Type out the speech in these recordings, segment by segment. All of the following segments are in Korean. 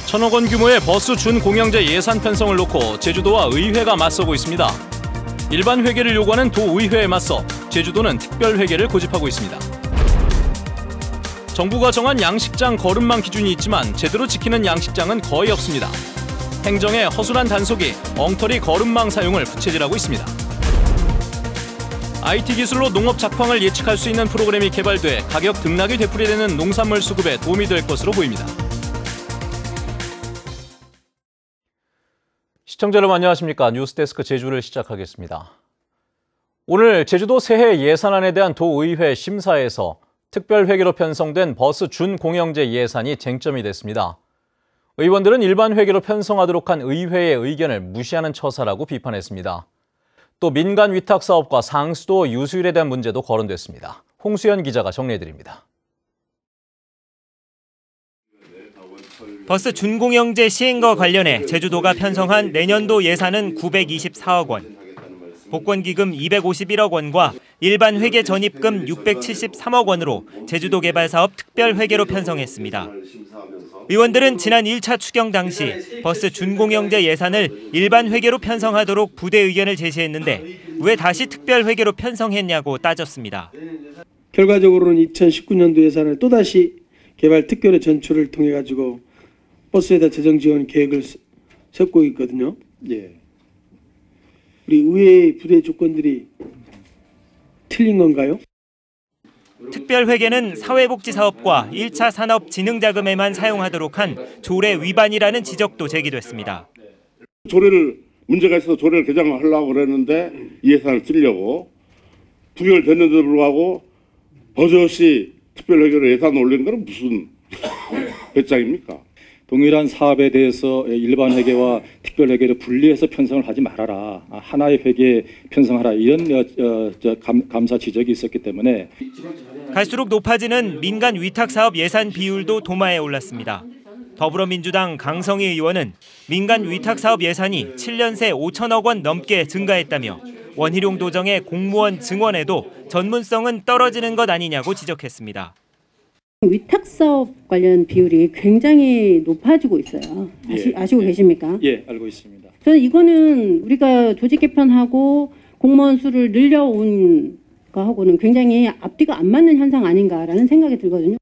천억 원 규모의 버스 준공영제 예산 편성을 놓고 제주도와 의회가 맞서고 있습니다. 일반 회계를 요구하는 도의회에 맞서 제주도는 특별회계를 고집하고 있습니다. 정부가 정한 양식장 거름망 기준이 있지만 제대로 지키는 양식장은 거의 없습니다. 행정의 허술한 단속이 엉터리 거름망 사용을 부채질하고 있습니다. IT 기술로 농업 작황을 예측할 수 있는 프로그램이 개발돼 가격 등락이 되풀이되는 농산물 수급에 도움이 될 것으로 보입니다. 시청자 여러분 안녕하십니까? 뉴스데스크 제주를 시작하겠습니다. 오늘 제주도 새해 예산안에 대한 도의회 심사에서 특별회계로 편성된 버스 준공영제 예산이 쟁점이 됐습니다. 의원들은 일반 회계로 편성하도록 한 의회의 의견을 무시하는 처사라고 비판했습니다. 또 민간 위탁 사업과 상수도 유수율에 대한 문제도 거론됐습니다. 홍수연 기자가 정리해드립니다. 버스 준공영제 시행과 관련해 제주도가 편성한 내년도 예산은 924억 원, 복권기금 251억 원과 일반 회계 전입금 673억 원으로 제주도 개발사업 특별회계로 편성했습니다. 의원들은 지난 1차 추경 당시 버스 준공영제 예산을 일반 회계로 편성하도록 부대 의견을 제시했는데 왜 다시 특별회계로 편성했냐고 따졌습니다. 결과적으로는 2019년도 예산을 또다시 개발 특별회 전출을 통해 가지고 버스에다 재정 지원 계획을 세우고 있거든요. 예. 우리 의회의 부대 조건들이 틀린 건가요? 특별회계는 사회복지사업과 1차 산업진흥자금에만 사용하도록 한 조례 위반이라는 지적도 제기됐습니다. 조례를 문제가 있어서 조례를 개정하려고 그랬는데 이 예산을 쓰려고 부결됐는데도 불구하고 버젓이 특별회계로 예산 올린 건 무슨 배짱입니까? 동일한 사업에 대해서 일반 회계와 특별 회계를 분리해서 편성을 하지 말아라. 하나의 회계에 편성하라. 이런 감사 지적이 있었기 때문에 갈수록 높아지는 민간 위탁사업 예산 비율도 도마에 올랐습니다. 더불어민주당 강성희 의원은 민간 위탁사업 예산이 7년 새 5천억 원 넘게 증가했다며 원희룡 도정의 공무원 증원에도 전문성은 떨어지는 것 아니냐고 지적했습니다. 위탁사업 관련 비율이 굉장히 높아지고 있어요. 아시고 계십니까? 예, 알고 있습니다. 저는 이거는 우리가 조직 개편하고 공무원 수를 늘려온 거하고는 굉장히 앞뒤가 안 맞는 현상 아닌가라는 생각이 들거든요.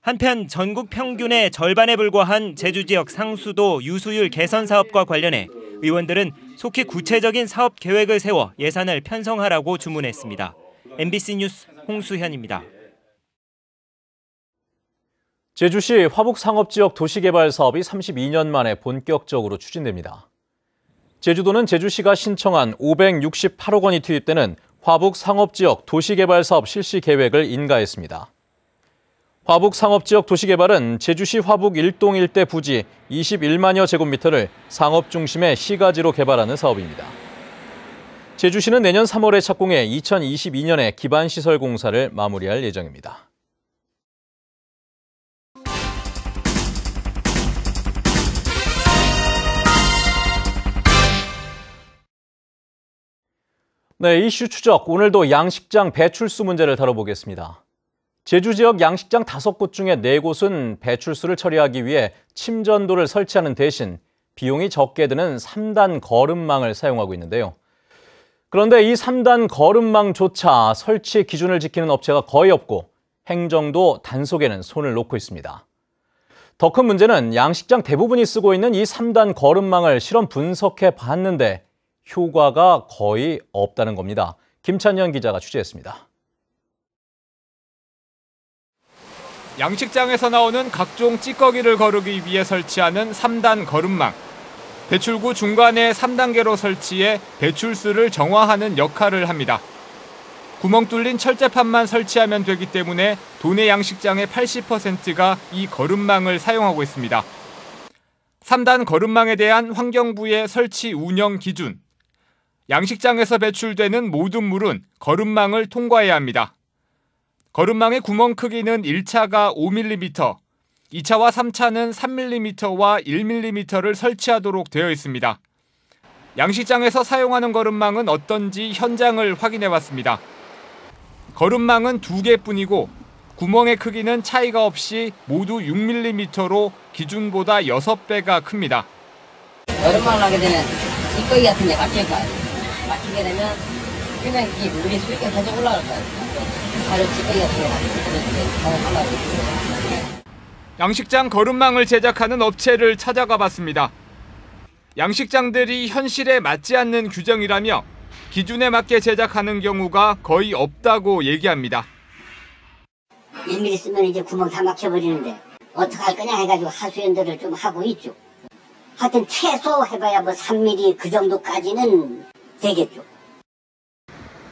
한편 전국 평균의 절반에 불과한 제주 지역 상수도 유수율 개선 사업과 관련해 의원들은 속히 구체적인 사업 계획을 세워 예산을 편성하라고 주문했습니다. MBC 뉴스 홍수현입니다. 제주시 화북상업지역 도시개발 사업이 32년 만에 본격적으로 추진됩니다. 제주도는 제주시가 신청한 568억 원이 투입되는 화북상업지역 도시개발 사업 실시 계획을 인가했습니다. 화북상업지역 도시개발은 제주시 화북 1동 일대 부지 21만여 제곱미터를 상업 중심의 시가지로 개발하는 사업입니다. 제주시는 내년 3월에 착공해 2022년에 기반시설 공사를 마무리할 예정입니다. 네, 이슈 추적. 오늘도 양식장 배출수 문제를 다뤄보겠습니다. 제주 지역 양식장 5곳 중에 4곳은 배출수를 처리하기 위해 침전도를 설치하는 대신 비용이 적게 드는 3단 거름망을 사용하고 있는데요. 그런데 이 3단 거름망조차 설치 기준을 지키는 업체가 거의 없고 행정도 단속에는 손을 놓고 있습니다. 더 큰 문제는 양식장 대부분이 쓰고 있는 이 3단 거름망을 실험 분석해 봤는데 효과가 거의 없다는 겁니다. 김찬현 기자가 취재했습니다. 양식장에서 나오는 각종 찌꺼기를 거르기 위해 설치하는 3단 거름망. 배출구 중간에 3단계로 설치해 배출수를 정화하는 역할을 합니다. 구멍 뚫린 철제판만 설치하면 되기 때문에 도내 양식장의 80%가 이 거름망을 사용하고 있습니다. 3단 거름망에 대한 환경부의 설치 운영 기준. 양식장에서 배출되는 모든 물은 거름망을 통과해야 합니다. 거름망의 구멍 크기는 1차가 5mm, 2차와 3차는 3mm와 1mm를 설치하도록 되어 있습니다. 양식장에서 사용하는 거름망은 어떤지 현장을 확인해 봤습니다. 거름망은 2개뿐이고 구멍의 크기는 차이가 없이 모두 6mm로 기준보다 6배가 큽니다. 여름만 하게 되면 찌꺼기 같은 게 막히게 되면 그냥 이 물이 수익에 계속 올라갈 거예요. 바로 찌꺼기 같은 게 올라가요. 양식장 거름망을 제작하는 업체를 찾아가 봤습니다. 양식장들이 현실에 맞지 않는 규정이라며 기준에 맞게 제작하는 경우가 거의 없다고 얘기합니다. 1mm 쓰면 이제 구멍 다 막혀버리는데 어떡할 거냐 해가지고 하수연들을 좀 하고 있죠. 하여튼 최소 해봐야 뭐 3mm 그 정도까지는 되겠죠.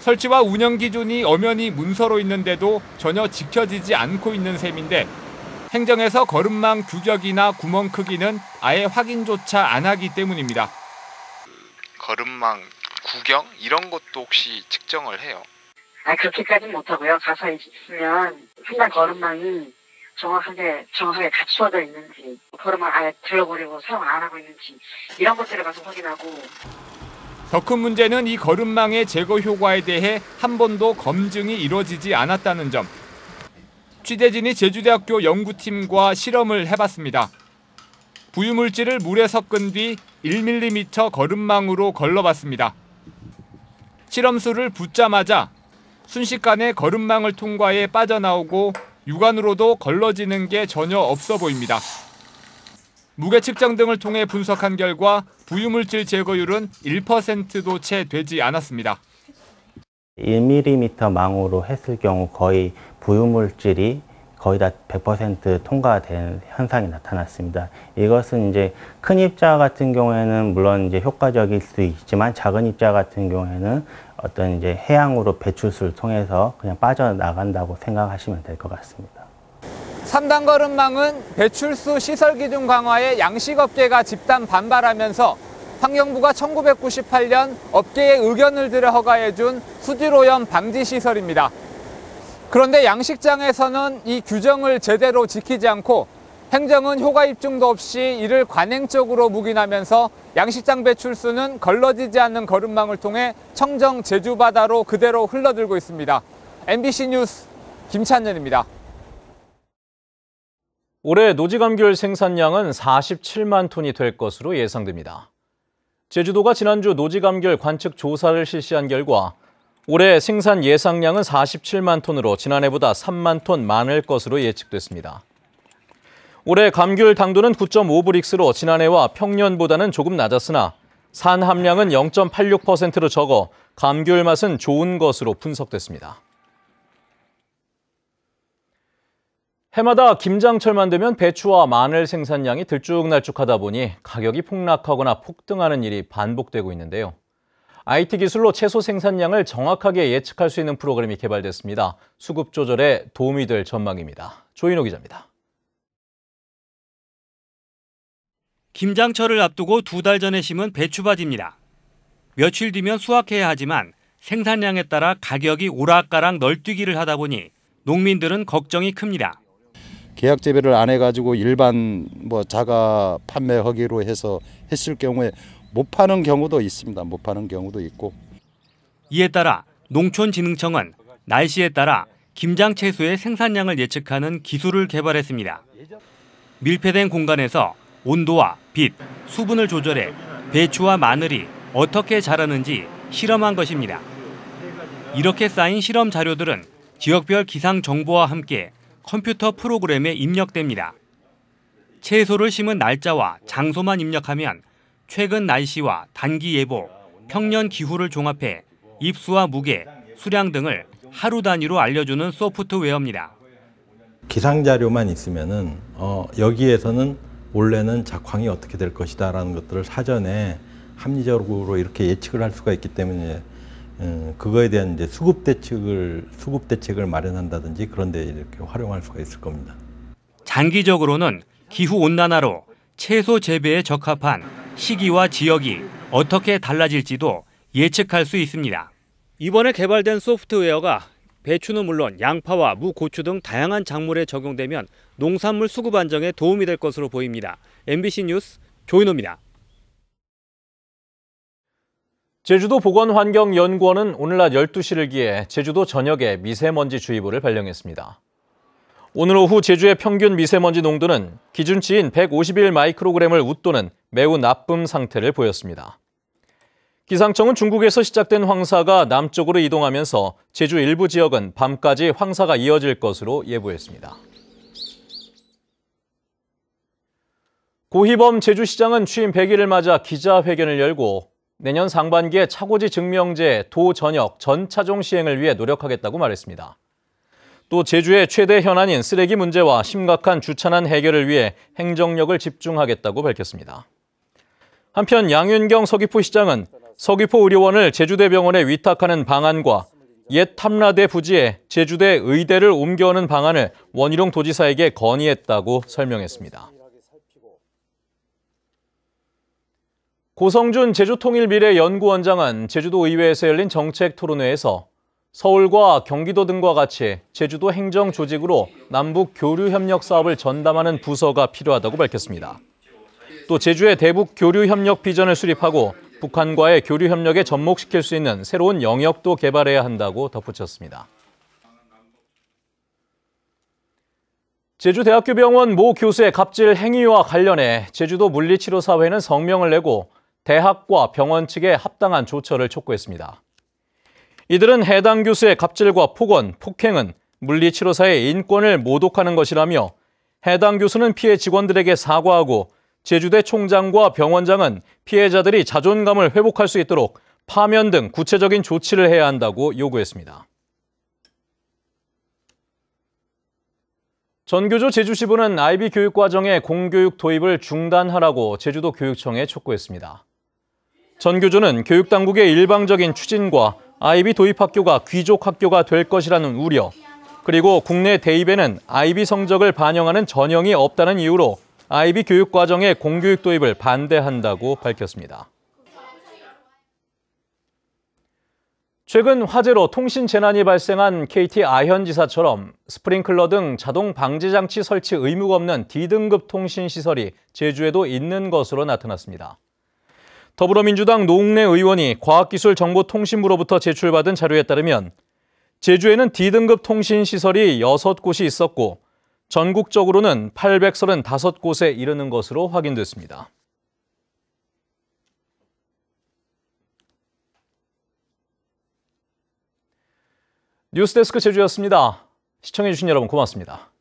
설치와 운영 기준이 엄연히 문서로 있는데도 전혀 지켜지지 않고 있는 셈인데 행정에서 거름망 규격이나 구멍 크기는 아예 확인조차 안 하기 때문입니다. 거름망 구경 이런 것도 혹시 측정을 해요? 그렇게까지는 못하고요. 가서 있으면 횡단 거름망이 정확하게 갖추어져 있는지, 거름망 아예 들러버리고 사용 안 하고 있는지 이런 것들을 가서 확인하고. 더 큰 문제는 이 거름망의 제거 효과에 대해 한 번도 검증이 이루어지지 않았다는 점. 취재진이 제주대학교 연구팀과 실험을 해봤습니다. 부유물질을 물에 섞은 뒤 1mm 거름망으로 걸러봤습니다. 실험수를 붓자마자 순식간에 거름망을 통과해 빠져나오고 육안으로도 걸러지는 게 전혀 없어 보입니다. 무게 측정 등을 통해 분석한 결과 부유물질 제거율은 1%도 채 되지 않았습니다. 1mm 망으로 했을 경우 거의 부유물질이 거의 다 100% 통과된 현상이 나타났습니다. 이것은 이제 큰 입자 같은 경우에는 물론 이제 효과적일 수 있지만 작은 입자 같은 경우에는 어떤 이제 해양으로 배출수를 통해서 그냥 빠져나간다고 생각하시면 될 것 같습니다. 3단 거름망은 배출수 시설 기준 강화에 양식업계가 집단 반발하면서 환경부가 1998년 업계의 의견을 들여 허가해준 수질오염 방지 시설입니다. 그런데 양식장에서는 이 규정을 제대로 지키지 않고 행정은 효과 입증도 없이 이를 관행적으로 묵인하면서 양식장 배출수는 걸러지지 않는 거름망을 통해 청정 제주바다로 그대로 흘러들고 있습니다. MBC 뉴스 김찬현입니다. 올해 노지감귤 생산량은 47만 톤이 될 것으로 예상됩니다. 제주도가 지난주 노지감귤 관측 조사를 실시한 결과 올해 생산 예상량은 47만 톤으로 지난해보다 3만 톤 많을 것으로 예측됐습니다. 올해 감귤 당도는 9.5브릭스로 지난해와 평년보다는 조금 낮았으나 산 함량은 0.86%로 적어 감귤 맛은 좋은 것으로 분석됐습니다. 해마다 김장철만 되면 배추와 마늘 생산량이 들쭉날쭉하다 보니 가격이 폭락하거나 폭등하는 일이 반복되고 있는데요. IT 기술로 채소 생산량을 정확하게 예측할 수 있는 프로그램이 개발됐습니다. 수급 조절에 도움이 될 전망입니다. 조인호 기자입니다. 김장철을 앞두고 2달 전에 심은 배추밭입니다. 며칠 뒤면 수확해야 하지만 생산량에 따라 가격이 오락가락 널뛰기를 하다 보니 농민들은 걱정이 큽니다. 계약 재배를 안 해가지고 일반 자가 판매하기로 해서 했을 경우에 못 파는 경우도 있습니다. 못 파는 경우도 있고. 이에 따라 농촌진흥청은 날씨에 따라 김장 채소의 생산량을 예측하는 기술을 개발했습니다. 밀폐된 공간에서 온도와 빛, 수분을 조절해 배추와 마늘이 어떻게 자라는지 실험한 것입니다. 이렇게 쌓인 실험 자료들은 지역별 기상 정보와 함께 컴퓨터 프로그램에 입력됩니다. 채소를 심은 날짜와 장소만 입력하면 최근 날씨와 단기 예보, 평년 기후를 종합해 입수와 무게, 수량 등을 하루 단위로 알려주는 소프트웨어입니다. 기상 자료만 있으면은 여기에서는 올해는 작황이 어떻게 될 것이다라는 것들을 사전에 합리적으로 이렇게 예측을 할 수가 있기 때문에 그거에 대한 이제 수급 대책을 마련한다든지 그런 데 이렇게 활용할 수가 있을 겁니다. 장기적으로는 기후 온난화로 채소 재배에 적합한 시기와 지역이 어떻게 달라질지도 예측할 수 있습니다. 이번에 개발된 소프트웨어가 배추는 물론 양파와 무, 고추 등 다양한 작물에 적용되면 농산물 수급 안정에 도움이 될 것으로 보입니다. MBC 뉴스 조인호입니다. 제주도 보건환경연구원은 오늘 낮 12시를 기해 제주도 전역에 미세먼지 주의보를 발령했습니다. 오늘 오후 제주의 평균 미세먼지 농도는 기준치인 151 마이크로그램을 웃도는 매우 나쁨 상태를 보였습니다. 기상청은 중국에서 시작된 황사가 남쪽으로 이동하면서 제주 일부 지역은 밤까지 황사가 이어질 것으로 예보했습니다. 고희범 제주시장은 취임 100일을 맞아 기자회견을 열고 내년 상반기에 차고지 증명제 도 전역 전 차종 시행을 위해 노력하겠다고 말했습니다. 또 제주의 최대 현안인 쓰레기 문제와 심각한 주차난 해결을 위해 행정력을 집중하겠다고 밝혔습니다. 한편 양윤경 서귀포시장은 서귀포 의료원을 제주대병원에 위탁하는 방안과 옛 탐라대 부지에 제주대 의대를 옮겨오는 방안을 원희룡 도지사에게 건의했다고 설명했습니다. 고성준 제주통일미래연구원장은 제주도 의회에서 열린 정책 토론회에서 서울과 경기도 등과 같이 제주도 행정조직으로 남북 교류협력 사업을 전담하는 부서가 필요하다고 밝혔습니다. 또 제주의 대북 교류협력 비전을 수립하고 북한과의 교류협력에 접목시킬 수 있는 새로운 영역도 개발해야 한다고 덧붙였습니다. 제주대학교 병원 모 교수의 갑질 행위와 관련해 제주도 물리치료사회는 성명을 내고 대학과 병원 측에 합당한 조처를 촉구했습니다. 이들은 해당 교수의 갑질과 폭언, 폭행은 물리치료사의 인권을 모독하는 것이라며 해당 교수는 피해 직원들에게 사과하고 제주대 총장과 병원장은 피해자들이 자존감을 회복할 수 있도록 파면 등 구체적인 조치를 해야 한다고 요구했습니다. 전교조 제주시부는 IB 교육과정의 공교육 도입을 중단하라고 제주도 교육청에 촉구했습니다. 전교조는 교육당국의 일방적인 추진과 IB 도입 학교가 귀족 학교가 될 것이라는 우려, 그리고 국내 대입에는 IB 성적을 반영하는 전형이 없다는 이유로 IB 교육과정의 공교육 도입을 반대한다고 밝혔습니다. 최근 화재로 통신 재난이 발생한 KT 아현지사처럼 스프링클러 등 자동 방지 장치 설치 의무가 없는 D등급 통신시설이 제주에도 있는 것으로 나타났습니다. 더불어민주당 노웅래 의원이 과학기술정보통신부로부터 제출받은 자료에 따르면 제주에는 D등급 통신시설이 6곳이 있었고 전국적으로는 835곳에 이르는 것으로 확인됐습니다. 뉴스데스크 제주였습니다. 시청해주신 여러분 고맙습니다.